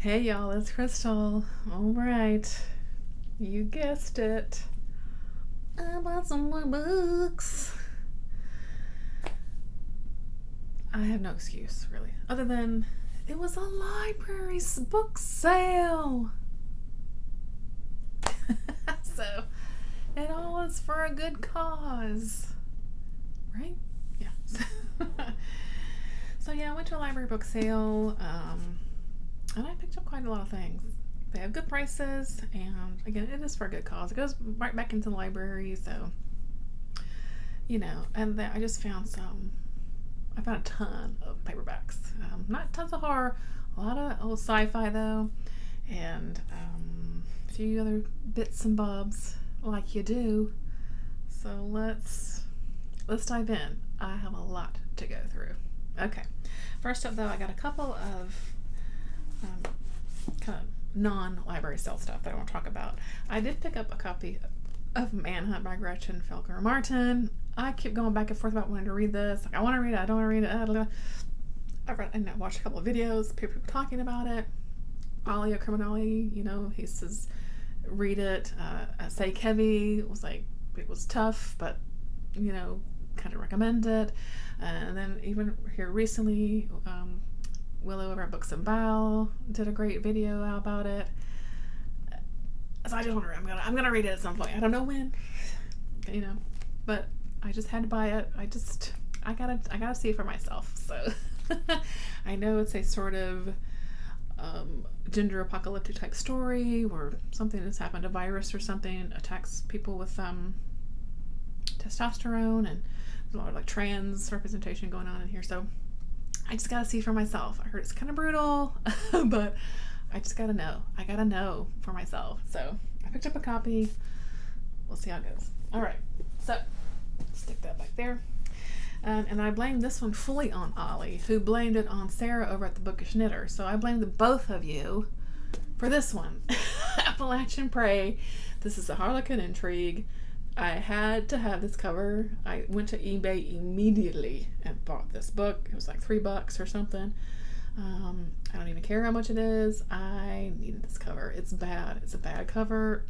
Hey y'all, it's Crystal. Alright, you guessed it. I bought some more books. I have no excuse, really, other than it was a library's book sale. So, it all was for a good cause. Right? Yeah. So yeah, I went to a library book sale, and I picked up quite a lot of things. They have good prices, and again, it is for a good cause. It goes right back into the library, so And then I just found I found a ton of paperbacks. Not tons of horror, a lot of old sci-fi though, and a few other bits and bobs like you do. So let's dive in. I have a lot to go through. Okay, first up though, I got a couple of kind of non-library sale stuff that I want to talk about. I did pick up a copy of Manhunt by Gretchen Felker Martin. I keep going back and forth about wanting to read this. Like, I want to read it, I don't want to read it. I watched a couple of videos, people talking about it. Ollie Criminali, he says, read it. Say Kevy was like, it was tough, but, kind of recommend it. And then even here recently, Willow over at Books and Bow did a great video about it. So I just want to read it. I'm gonna read it at some point. I don't know when, but I just had to buy it. I gotta see it for myself. So I know it's a sort of gender apocalyptic type story where something has happened, a virus or something attacks people with testosterone, and there's a lot of like trans representation going on in here. So I just gotta see for myself. I heard it's kind of brutal, but I just gotta know. I gotta know for myself. So I picked up a copy. We'll see how it goes. All right, so stick that back there. And I blame this one fully on Ollie, who blamed it on Sarah over at the Bookish Knitter. So I blame the both of you for this one. Appalachian Prey. This is a Harlequin intrigue. I had to have this cover. I went to eBay immediately and bought this book. It was like $3 or something. I don't even care how much it is. I needed this cover. It's bad. It's a bad cover.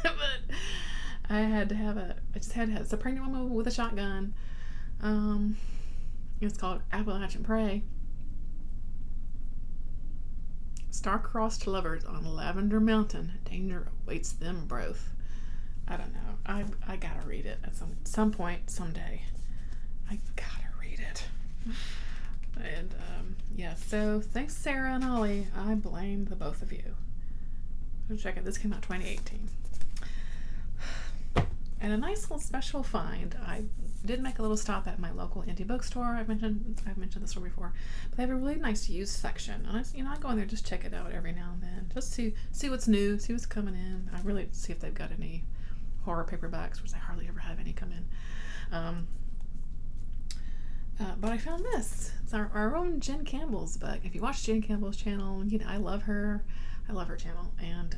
But I had to have it. I just had to have it. It's a pregnant woman with a shotgun. It's called Appalachian Prey. Star-crossed lovers on Lavender Mountain. Danger awaits them both. I don't know. I gotta read it at some point someday. I gotta read it. And so thanks Sarah and Ollie. I blame the both of you. Check it. This came out 2018. And a nice little special find. I did make a little stop at my local indie bookstore. I've mentioned this store before, but they have a really nice used section. And I go in there, just check it out every now and then, just see what's new, see what's coming in. I really see if they've got any horror paperbacks, which I hardly ever have any come in. But I found this. It's our own Jen Campbell's book. If you watch Jen Campbell's channel, I love her. I love her channel. And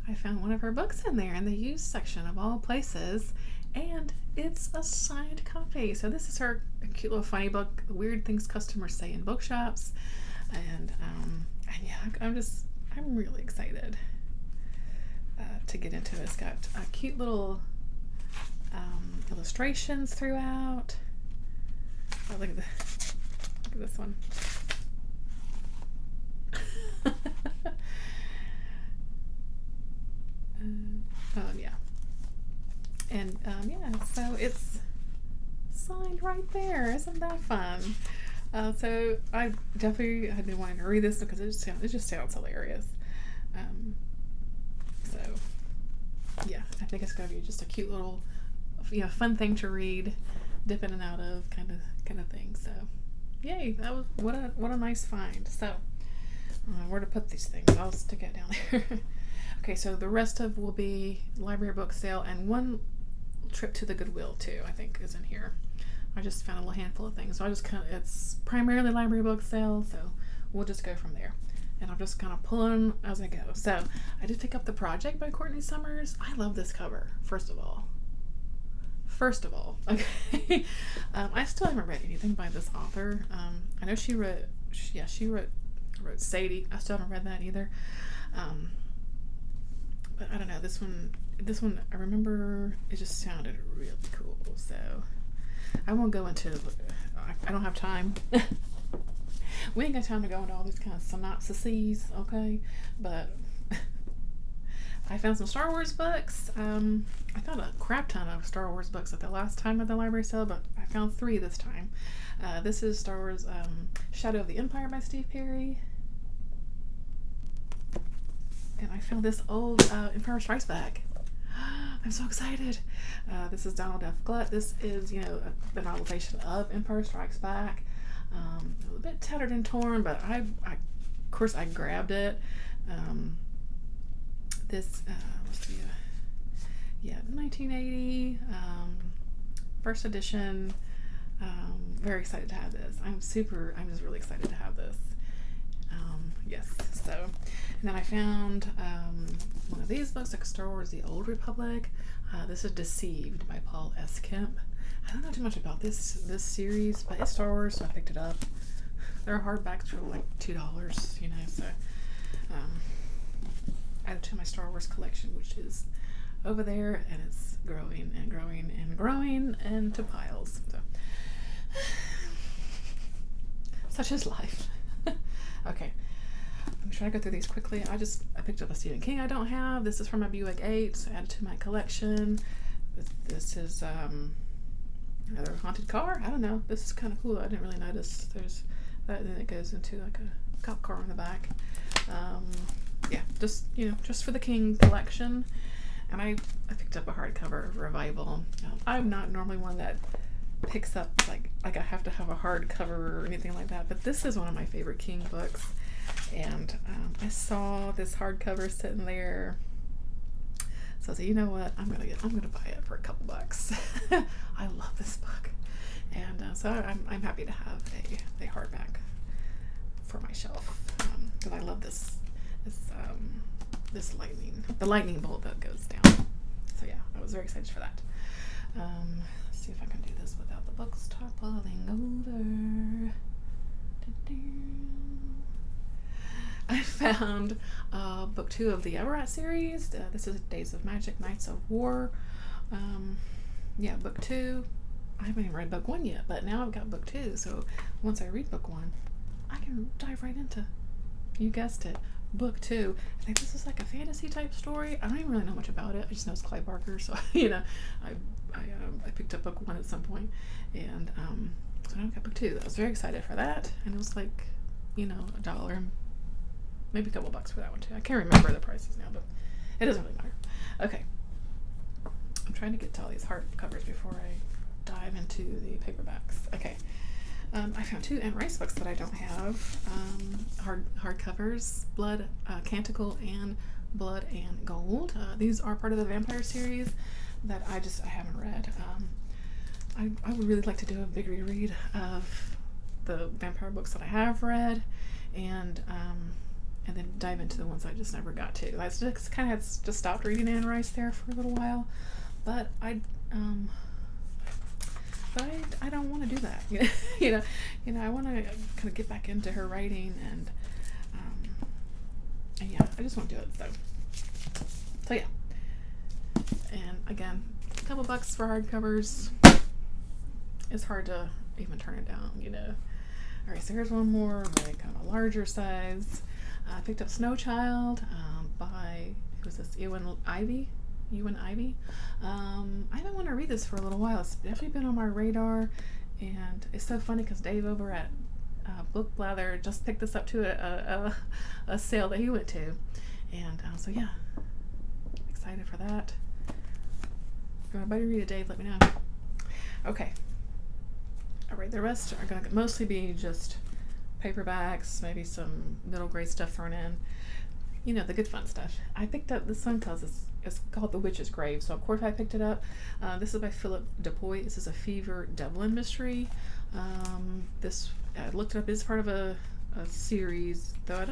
I found one of her books in there in the used section of all places. And it's a signed copy. So this is her cute little funny book, Weird Things Customers Say in Bookshops. And yeah, I'm really excited to get into it. It's got cute little illustrations throughout. Oh, look at this one. Yeah. And so it's signed right there. Isn't that fun? So I definitely had been wanting to read this because it just sounds hilarious. So yeah, I think it's gonna be just a cute little, fun thing to read, dip in and out of kind of thing. So yay, that was what a nice find. So where to put these things? I'll stick it down there. Okay, so the rest of will be library book sale, and one trip to the Goodwill too, I think, is in here. I just found a little handful of things, so it's primarily library book sale, so we'll just go from there. And I'm just kind of pulling as I go. So I did pick up The Project by Courtney Summers. I love this cover, first of all. Okay. I still haven't read anything by this author. I know she wrote wrote Sadie. I still haven't read that either. But I don't know, this one I remember it just sounded really cool, so I won't go into, I don't have time. We ain't got time to go into all these kind of synopsises, okay? But I found some Star Wars books. I found a crap ton of Star Wars books at the last time at the library sale, but I found 3 this time. This is Star Wars Shadow of the Empire by Steve Perry. And I found this old Empire Strikes Back. I'm so excited. This is Donald F. Glutt. This is, the novelization of Empire Strikes Back. A bit tattered and torn, but I of course, I grabbed it. This, let's see, 1980, first edition. Very excited to have this. I'm just really excited to have this. Yes, so, and then I found one of these books, like Star Wars The Old Republic. This is Deceived by Paul S. Kemp. I don't know too much about this series, but it's Star Wars, so I picked it up. There are hardbacks for like $2, so added to my Star Wars collection, which is over there, and it's growing and growing and growing into piles. So such is life. Okay. I'm trying to go through these quickly. I picked up a Stephen King I don't have. This is from my Buick 8, so added to my collection. This is another haunted car. I don't know. This is kind of cool. I didn't really notice. There's that, and then it goes into like a cop car in the back. Yeah, just for the King collection. And I picked up a hardcover Revival. I'm not normally one that picks up like I have to have a hardcover or anything like that, but this is one of my favorite King books. And I saw this hardcover sitting there, so I said, you know what, I'm gonna buy it for a couple bucks. I love this book, and so I'm happy to have a hardback for my shelf, because I love this lightning bolt that goes down. So yeah, I was very excited for that. Let's see if I can do this without the books toppling over. I found book 2 of the Everett series. This is Days of Magic, Nights of War. Book 2. I haven't even read book 1 yet, but now I've got book 2. So once I read book 1, I can dive right into, you guessed it, book 2. I think this is like a fantasy type story. I don't even really know much about it. I just know it's Clive Barker. So I picked up book 1 at some point, and so now I've got book 2. I was very excited for that, and it was like $1. Maybe a couple bucks for that one too. I can't remember the prices now, but it doesn't really matter. Okay. I'm trying to get to all these hard covers before I dive into the paperbacks. Okay. I found 2 Anne Rice books that I don't have. Hard covers, Blood, Canticle, and Blood and Gold. These are part of the vampire series that I haven't read. I would really like to do a big reread of the vampire books that I have read, and then dive into the ones I just never got to. I just kind of just stopped reading Anne Rice there for a little while, but I don't want to do that. I want to kind of get back into her writing, and yeah, I just want to do it. So yeah. And again, a couple bucks for hardcovers. It's hard to even turn it down, All right, so here's one more, like kind of a larger size. I picked up Snow Child by, who's this, Ewan Ivy? I've been wanting to read this for a little while. It's definitely been on my radar, and it's so funny because Dave over at Book Blather just picked this up to a sale that he went to, and so yeah, excited for that. If you want anybody to read it, Dave, let me know. Okay. All right, the rest are going to mostly be just paperbacks, maybe some middle grade stuff thrown in. The good fun stuff. I picked up this one because it's called The Witch's Grave, so of course I picked it up. This is by Philip Dupuy. This is a Fever Dublin mystery. This, I looked it up, is part of a series, though I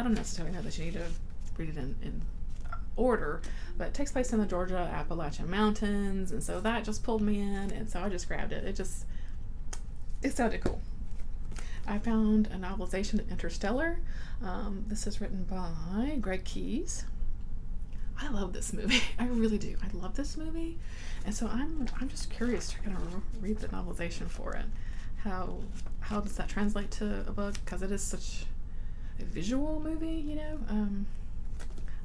don't necessarily know that you need to read it in order, but it takes place in the Georgia Appalachian Mountains, and so that just pulled me in, and so I just grabbed it. It sounded cool. I found a novelization of Interstellar. This is written by Greg Keyes. I love this movie. I really do. I love this movie, and so I'm just curious to kind of read the novelization for it. How does that translate to a book? Because it is such a visual movie, you know.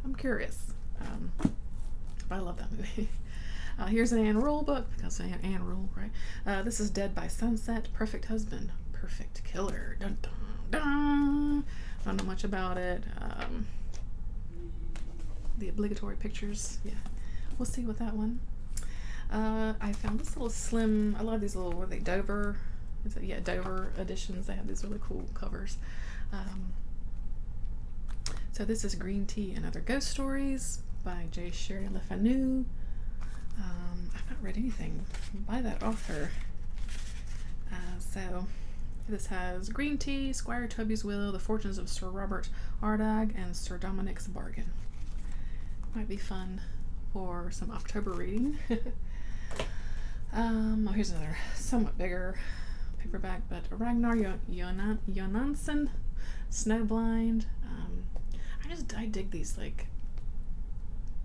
I'm curious. But I love that movie. Here's an Anne Rule book, because Anne Rule, right? This is Dead by Sunset, Perfect Husband, Perfect Killer. Dun, dun, dun. I don't know much about it. The obligatory pictures, yeah. We'll see with that one. I found this little slim, I love these little, what are they, Dover? Dover editions. They have these really cool covers. So this is Green Tea and Other Ghost Stories by J. Sherry LeFanu. I've not read anything by that author. So this has Green Tea, Squire Toby's Will, The Fortunes of Sir Robert Ardag, and Sir Dominic's Bargain. Might be fun for some October reading. Oh, here's another somewhat bigger paperback, but Ragnar Jonasson, Snowblind. I dig these like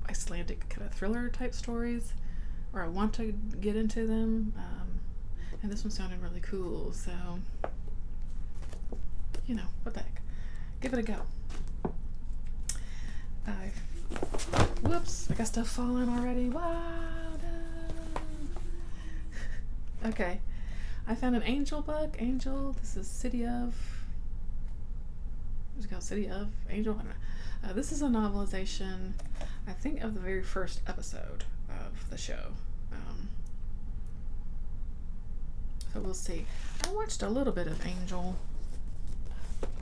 Icelandic kind of thriller type stories, or I want to get into them. And this one sounded really cool, so you know, what the heck, give it a go. Whoops, I got stuff falling already. Wow, no. Okay, I found an Angel book. Angel, this is City of, what's it called? City of Angel? I don't know. This is a novelization, I think, of the very first episode of the show. So we'll see. I watched a little bit of Angel.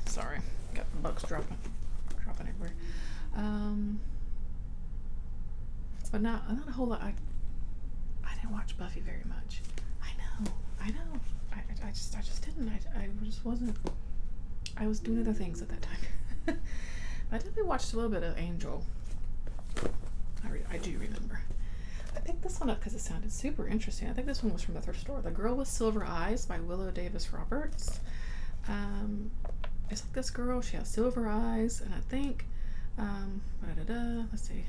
Sorry, got bugs dropping everywhere. But not a whole lot. I didn't watch Buffy very much. I know. I just didn't. I just wasn't. I was doing other things at that time. I definitely watched a little bit of Angel. I do remember. I picked this one up because it sounded super interesting. I think this one was from the thrift store. The Girl with Silver Eyes by Willow Davis Roberts. It's like this girl. She has silver eyes, and I think. Let's see.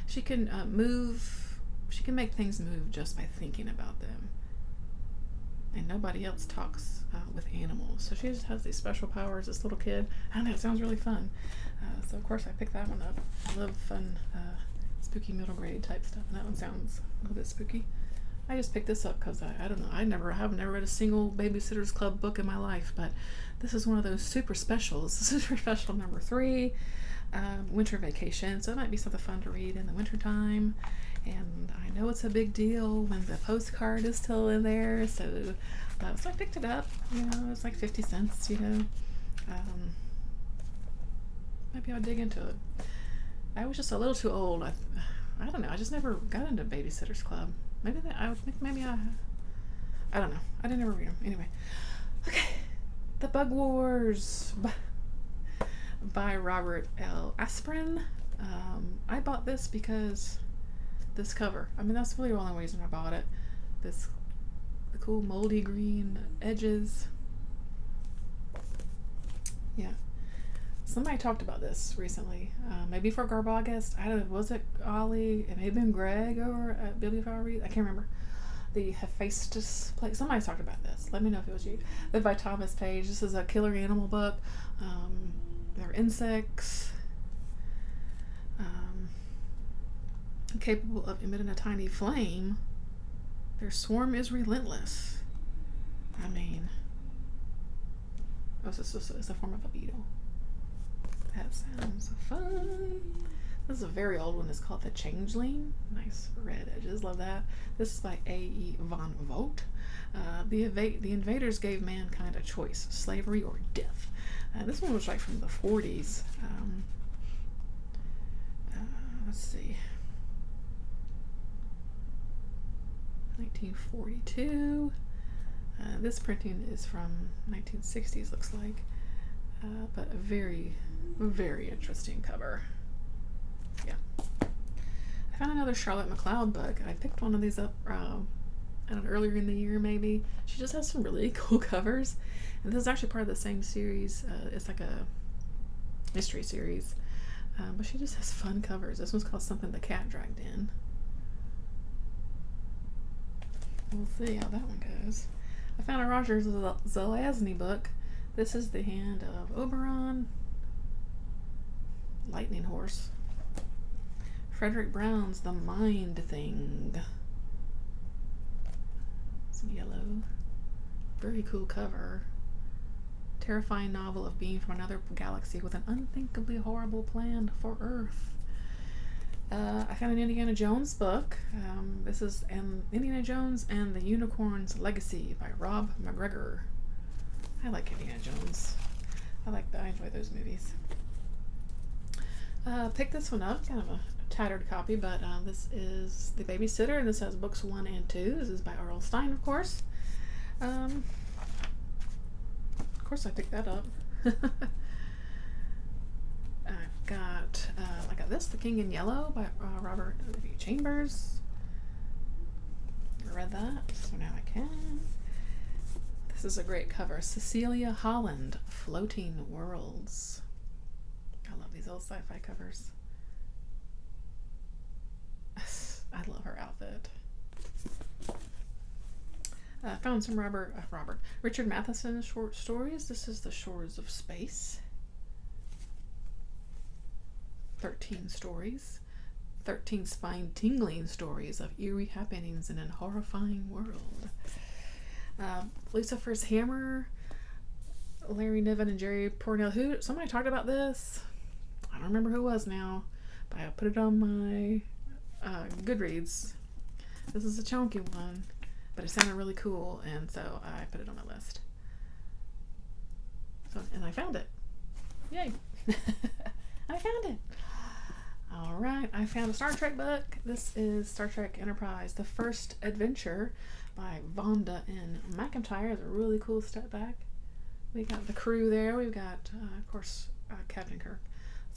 She can move. She can make things move just by thinking about them. And nobody else talks with animals. So she just has these special powers, this little kid. I don't know, it sounds really fun. So of course I picked that one up. I love fun, spooky middle grade type stuff. And that one sounds a little bit spooky. I just picked this up because I don't know, I've never read a single Babysitter's Club book in my life, but this is one of those super specials. This is super special number 3, Winter Vacation. So it might be something fun to read in the wintertime. And I know it's a big deal when the postcard is still in there, so I picked it up. You know, it's like 50 cents, you know. Maybe I'll dig into it. I was just a little too old. I don't know. I just never got into Babysitter's Club. I don't know. I didn't ever read them. Anyway. Okay. The Bug Wars by Robert L. Asprin. I bought this because this cover. I mean, that's really the only reason I bought it. The cool moldy green edges. Yeah. Somebody talked about this recently. Maybe for Garbaugust. I don't know. Was it Ollie? It may have been Greg over at Bibliophile. I can't remember. The Hephaestus play. Somebody talked about this. Let me know if it was you. This by Thomas Page. This is a killer animal book. They're insects. Capable of emitting a tiny flame. Their swarm is relentless. I mean, it's a form of a beetle. That sounds fun. This is a very old one. It's called The Changeling. Nice red edges. Love that. This is by A.E. von Vogt. The invaders gave mankind a choice: slavery or death. This one was like from the 40s. Let's see. 1942. This printing is from 1960s, looks like. But a very, very interesting cover. Yeah. I found another Charlotte McLeod book. I picked one of these up I don't know, earlier in the year maybe. She just has some really cool covers. And this is actually part of the same series. It's like a mystery series. But she just has fun covers. This one's called Something the Cat Dragged In. We'll see how that one goes. I found a Roger Zelazny book. This is The Hand of Oberon. Lightning Horse. Frederick Brown's The Mind Thing. Some yellow. Very cool cover. Terrifying novel of being from another galaxy with an unthinkably horrible plan for Earth. I found an Indiana Jones book. This is Indiana Jones and the Unicorn's Legacy by Rob McGregor. I like Indiana Jones. I enjoy those movies. Picked this one up, kind of a tattered copy, but this is The Babysitter, and this has books 1 and 2. This is by R.L. Stine, of course. Of course I picked that up. I got this, The King in Yellow by Robert W. Chambers. I read that, so now I can. This is a great cover. Cecilia Holland, Floating Worlds. I love these old sci-fi covers. I love her outfit. I found some Richard Matheson short stories. This is The Shores of Space. 13 stories. 13 spine-tingling stories of eerie happenings in a horrifying world. Lucifer's Hammer. Larry Niven and Jerry Pournelle. Somebody talked about this. I don't remember who it was now, but I put it on my Goodreads. This is a chunky one, but it sounded really cool, and so I put it on my list. And I found it. Yay! I found it. All right, I found a Star Trek book. This is Star Trek Enterprise, The First Adventure by Vonda N. McIntyre. It's a really cool step back. We got the crew there. We've got, of course, Captain Kirk,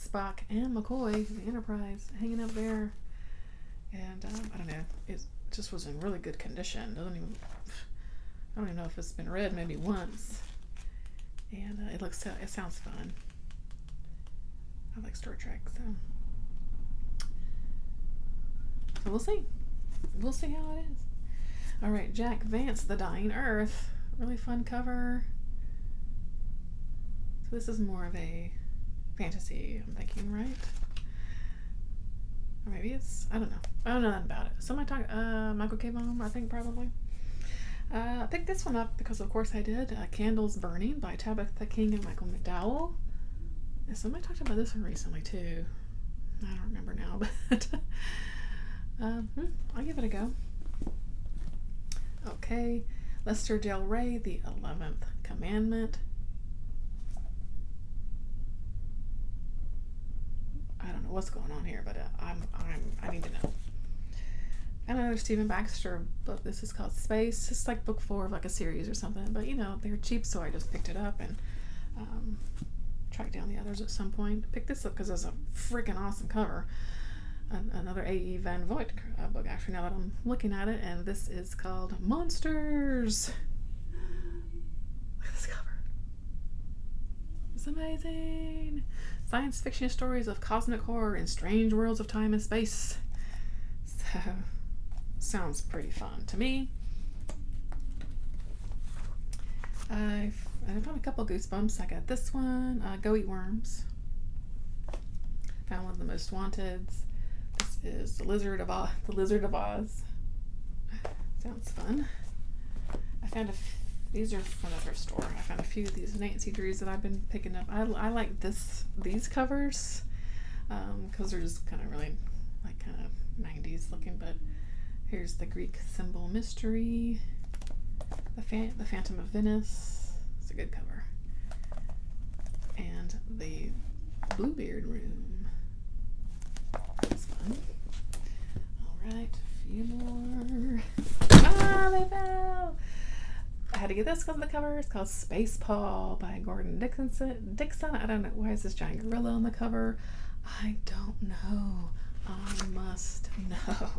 Spock, and McCoy, the Enterprise, hanging up there. And I don't know, it just was in really good condition. I don't even know if it's been read maybe once. And it sounds fun. I like Star Trek, so we'll see. We'll see how it is. All right, Jack Vance, The Dying Earth. Really fun cover. So this is more of a fantasy, I'm thinking, right? Or maybe it's, I don't know. I don't know nothing about it. Somebody talk, Michael K. Baum, I think, probably. I picked this one up because, of course, I did. Candles Burning by Tabitha King and Michael McDowell. And somebody talked about this one recently, too. I don't remember now, but I'll give it a go. Okay. Lester Del Rey, The 11th Commandment. I don't know what's going on here, but I need to know. And another Stephen Baxter book. This is called Space. It's like book 4 of like a series or something. But they're cheap, so I just picked it up and tracked down the others at some point. Picked this up because it's a freaking awesome cover. Another A.E. Van Vogt book, actually, now that I'm looking at it. And this is called Monsters. Look at this cover. It's amazing. Science fiction stories of cosmic horror in strange worlds of time and space. So, sounds pretty fun to me. I found a couple Goosebumps. I got this one, Go Eat Worms. Found one of the Most Wanteds. This is The Lizard of Oz. Sounds fun. I found these are from the thrift store. I found a few of these Nancy Drews that I've been picking up. I like these covers because they're just kind of really like kind of 90s looking. But here's the Greek Symbol Mystery, the Phantom of Venice. It's a good cover. And the Bluebeard Room. That's fun. All right, a few more. They fell. I had to get this because of the cover. It's called Space Paw by Gordon Dixon. I don't know. Why is this giant gorilla on the cover? I don't know. I must know.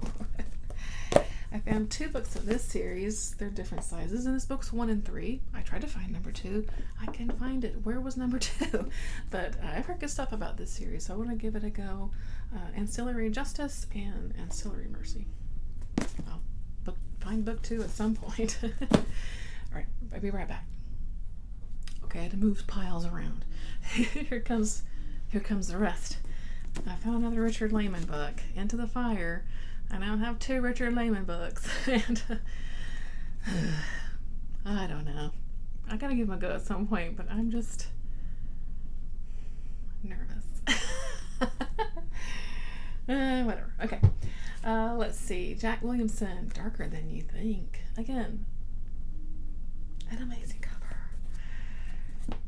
I found 2 books of this series. They're different sizes, and this book's 1 and 3. I tried to find number 2. I couldn't find it. Where was number 2? But I've heard good stuff about this series, so I want to give it a go. Ancillary Justice and Ancillary Mercy. I'll find book 2 at some point. All right, I'll be right back. Okay, I had to move piles around. Here comes the rest. I found another Richard Lehman book, Into the Fire. I now have 2 Richard Lehman books, and I don't know. I gotta give them a go at some point, but I'm just nervous. Whatever. Okay. Let's see. Jack Williamson, Darker Than You Think. Again, an amazing cover.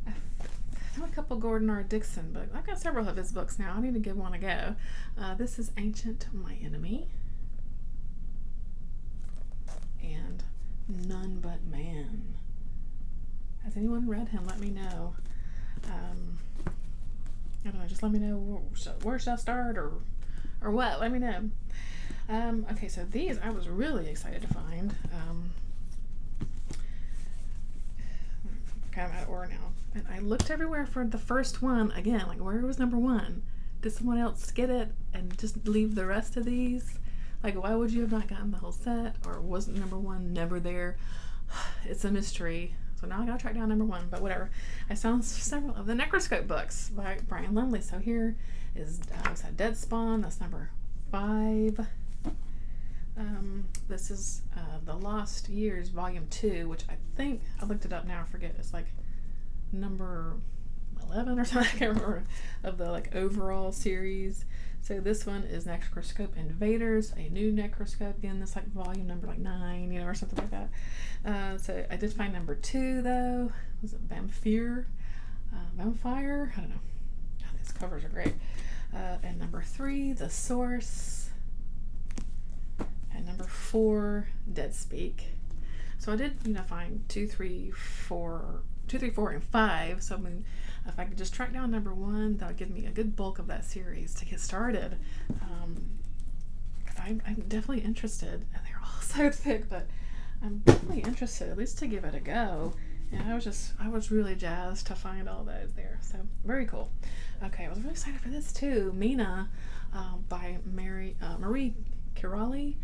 I have a couple Gordon R. Dixon books. I've got several of his books now. I need to give one a go. This is Ancient My Enemy. And None But Man. Has anyone read him? Let me know. I don't know, just let me know where should I start or what. Let me know. Okay, so these I was really excited to find. Kind of out of order now. And I looked everywhere for the first one. Again, like, where was number 1? Did someone else get it and just leave the rest of these? Like, why would you have not gotten the whole set? Or wasn't number 1 never there? It's a mystery. So now I gotta track down number 1, but whatever. I found several of the Necroscope books by Brian Lumley. So here is Dead Spawn. That's number 5. This is The Lost Years, Volume 2, which I think, I looked it up now, I forget, it's like number 11 or something, I can't remember, of the like overall series. So this one is Necroscope Invaders, a new Necroscope, again, this like volume number like 9, you know, or something like that. So I did find number 2 though. Was it Vampire? I don't know. Oh, these covers are great. And number 3, The Source. And number 4, Dead Speak. So I did, find 2, 3, 4, and 5. So I mean, if I could just track down number 1, that would give me a good bulk of that series to get started. Because I'm definitely interested, and they're all so thick, but I'm definitely interested, at least to give it a go. And I was really jazzed to find all those there. So very cool. Okay, I was really excited for this too. Mina by Marie Kirali.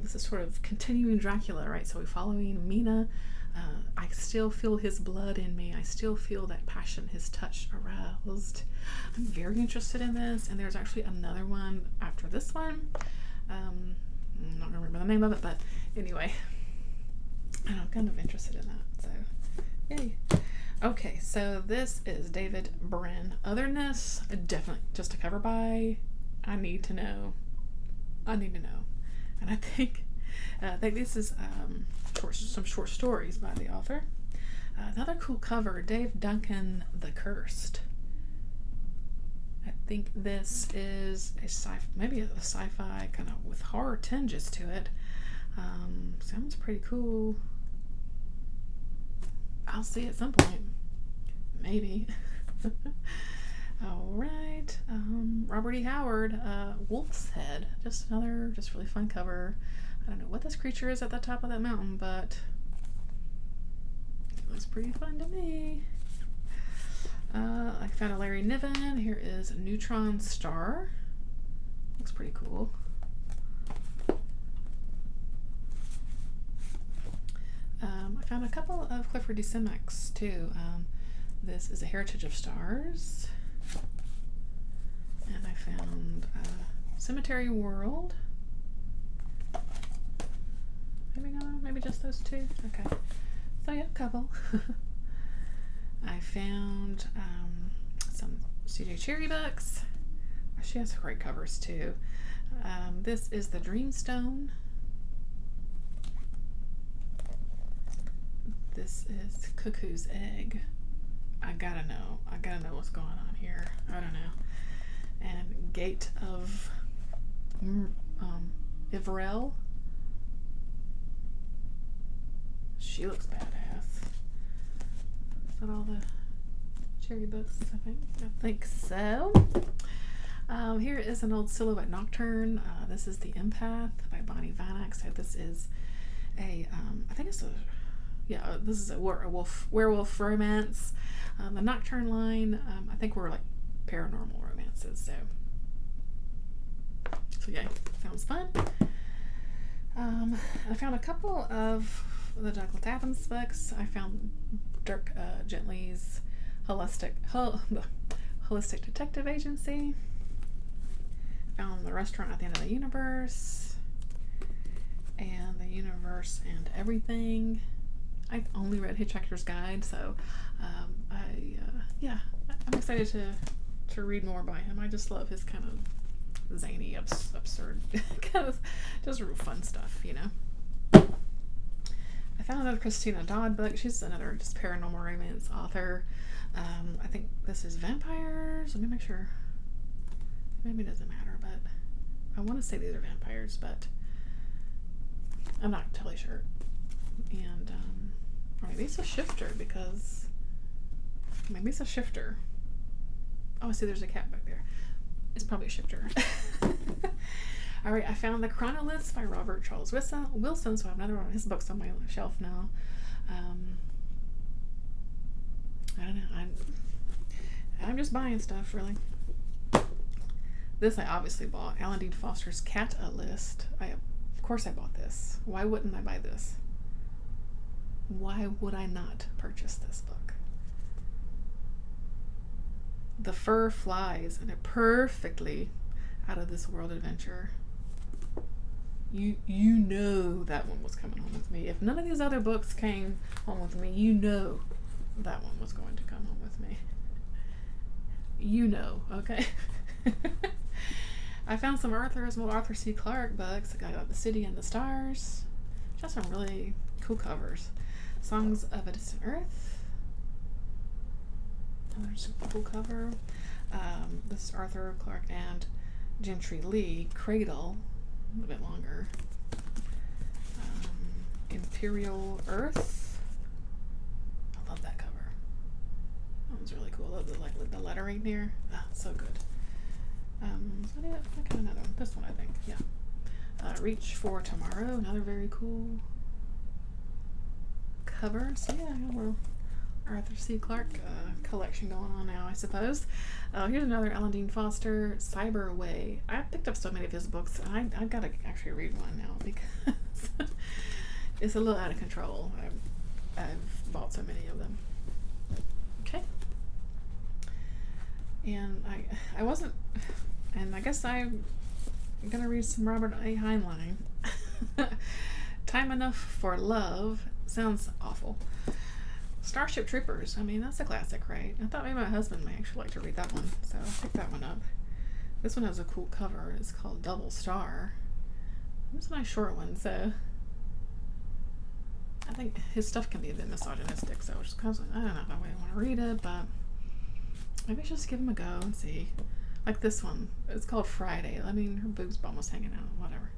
This is sort of continuing Dracula, right? So we're following Mina. I still feel his blood in me. I still feel that passion, his touch aroused. I'm very interested in this, and there's actually another one after this one. I'm not gonna remember the name of it, but anyway, I'm kind of interested in that. So, yay. Okay, so this is David Brin. Otherness, definitely just a cover by. I need to know. And I think this is some short stories by the author. Another cool cover, Dave Duncan, The Cursed. I think this is maybe a sci-fi kind of with horror tinges to it. Sounds pretty cool. I'll see at some point. Maybe. All right. Robert E. Howard, Wolf's Head. Just really fun cover. I don't know what this creature is at the top of that mountain, but it looks pretty fun to me. I found a Larry Niven. Here is Neutron Star. Looks pretty cool. I found a couple of Clifford D. Simmons too. This is A Heritage of Stars. And I found Cemetery World. Maybe not, maybe just those 2. Okay. So yeah, a couple. I found some C.J. Cherry books. She has great covers too. This is The Dreamstone. This is Cuckoo's Egg. I gotta know what's going on here. I don't know. And Gate of Ivrel. She looks badass. Is that all the Cherry books? I think so. Here is an old silhouette nocturne. This is The Empath by Bonnie Vanek. So this is I think it's this is a werewolf romance. The Nocturne line, I think we're like paranormal romances. So yeah, sounds fun. I found a couple of the Douglas Adams books. I found Dirk Gently's Holistic Detective Agency. Found The Restaurant at the End of the Universe, and The Universe and Everything. I've only read Hitchhiker's Guide, so I'm excited to read more by him. I just love his kind of zany, absurd, kind of just real fun stuff, you know. I found another Christina Dodd book. She's another just paranormal romance author. I think this is vampires. Let me make sure. Maybe it doesn't matter, but I want to say these are vampires, but I'm not totally sure. And or maybe it's a shifter, because maybe it's a shifter. Oh, I see there's a cat back there. It's probably a shifter. All right, I found The Chronolist by Robert Charles Wilson, so I have another one of his books on my shelf now. I don't know. I'm just buying stuff, really. This I obviously bought. Alan Dean Foster's Cat List. Of course I bought this. Why wouldn't I buy this? Why would I not purchase this book? The fur flies in a perfectly out of this world adventure. You know that one was coming home with me. If none of these other books came home with me, you know that one was going to come home with me. You know, okay? I found some Arthur C. Clarke books. I got The City and the Stars. Just some really cool covers. Songs of a Distant Earth. Another super cool cover. This is Arthur Clarke and Gentry Lee. Cradle, a little bit longer. Imperial Earth. I love that cover. That one's really cool. I love the lettering here. So good. Is that it? I got another one. This one, I think. Yeah. Reach for Tomorrow. Another very cool cover. So yeah, I got a little Arthur C. Clarke collection going on now, I suppose. Here's another Alan Dean Foster, Cyberway. I picked up so many of his books, and I've got to actually read one now, because it's a little out of control. I've bought so many of them. Okay. And I wasn't, and I guess I'm going to read some Robert A. Heinlein. Time Enough for Love. Sounds awful. Starship Troopers. I mean, that's a classic, right? I thought maybe my husband may actually like to read that one, so I'll pick that one up. This one has a cool cover. It's called Double Star. It's a nice short one, so I think his stuff can be a bit misogynistic, so just kind of like, I don't know if I really want to read it, but maybe I should just give him a go and see. Like this one. It's called Friday. I mean, her boob's almost hanging out, whatever.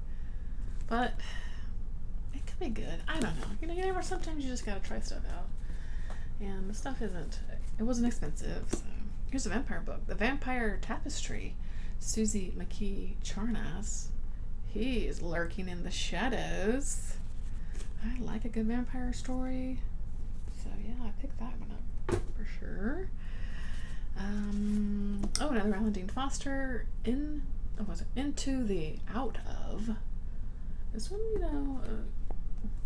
But it could be good. I don't know. You know, sometimes you just gotta try stuff out. And the stuff it wasn't expensive, so. Here's a vampire book. The Vampire Tapestry. Susie McKee Charnas. He is lurking in the shadows. I like a good vampire story. So yeah, I picked that one up for sure. Another Alan Dean Foster. Into the Out of. This one,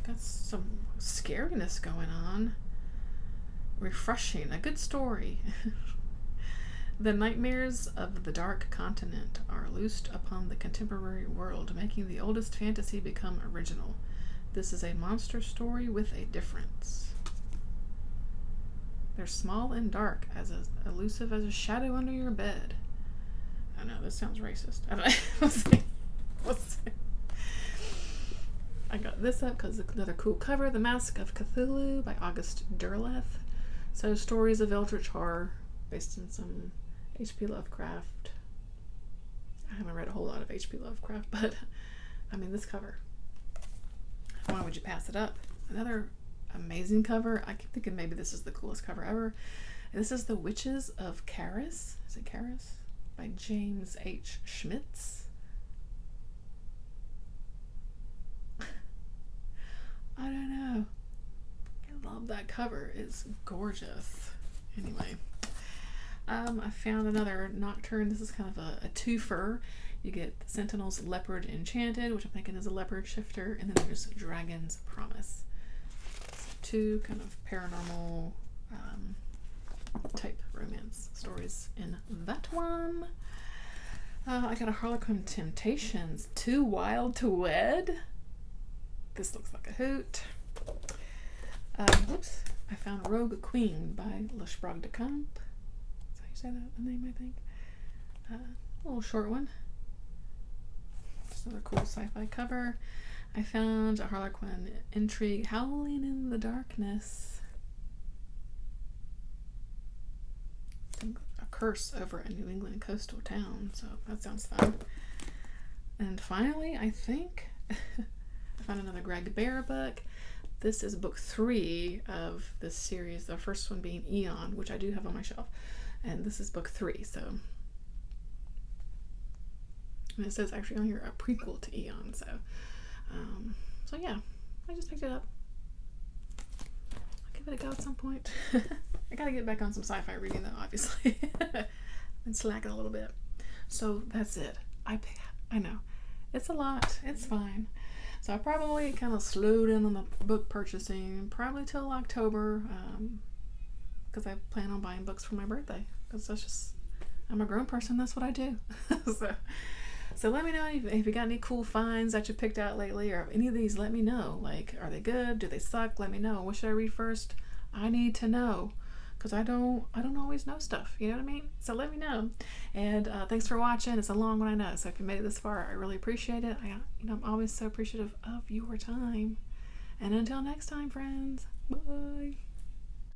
got some scariness going on. Refreshing, a good story. The nightmares of the Dark Continent are loosed upon the contemporary world, making the oldest fantasy become original. This is a monster story with a difference. They're small and dark, as elusive as a shadow under your bed. I know, this sounds racist. I don't know. We'll see. I got this up because it's another cool cover. The Mask of Cthulhu by August Derleth. So stories of eldritch horror based in some H.P. Lovecraft. I haven't read a whole lot of H.P. Lovecraft, but I mean, this cover. Why would you pass it up? Another amazing cover. I keep thinking maybe this is the coolest cover ever. And this is The Witches of Caris. Is it Caris? by James H. Schmitz. I don't know. I love that cover. It's gorgeous. Anyway, I found another Nocturne. This is kind of a twofer. You get Sentinel's Leopard Enchanted, which I'm thinking is a leopard shifter, and then there's Dragon's Promise. Two kind of paranormal type romance stories in that one. I got a Harlequin Temptations, Too Wild to Wed. This looks like a hoot. Whoops. I found Rogue Queen by Le Sprague de Camp. Is that how you say that the name, I think? A little short one. Just another cool sci-fi cover. I found a Harlequin Intrigue, Howling in the Darkness. A curse over a New England coastal town, so that sounds fun. And finally, I think I found another Greg Bear book. This is book 3 of this series, the first one being Eon, which I do have on my shelf, and this is book 3, so. And it says actually on here a prequel to Eon, so yeah, I just picked it up. I'll give it a go at some point. I gotta get back on some sci-fi reading though, obviously. Been slacking a little bit. So that's it. I know. It's a lot. It's fine. So I probably kind of slowed in on the book purchasing probably till October, because I plan on buying books for my birthday. Because that's just, I'm a grown person. That's what I do. So let me know if you got any cool finds that you picked out lately, or any of these. Let me know. Like, are they good? Do they suck? Let me know. What should I read first? I need to know, because I don't always know stuff. You know what I mean? So let me know. And thanks for watching. It's a long one, I know. So if you made it this far, I really appreciate it. I'm always so appreciative of your time. And until next time, friends. Bye.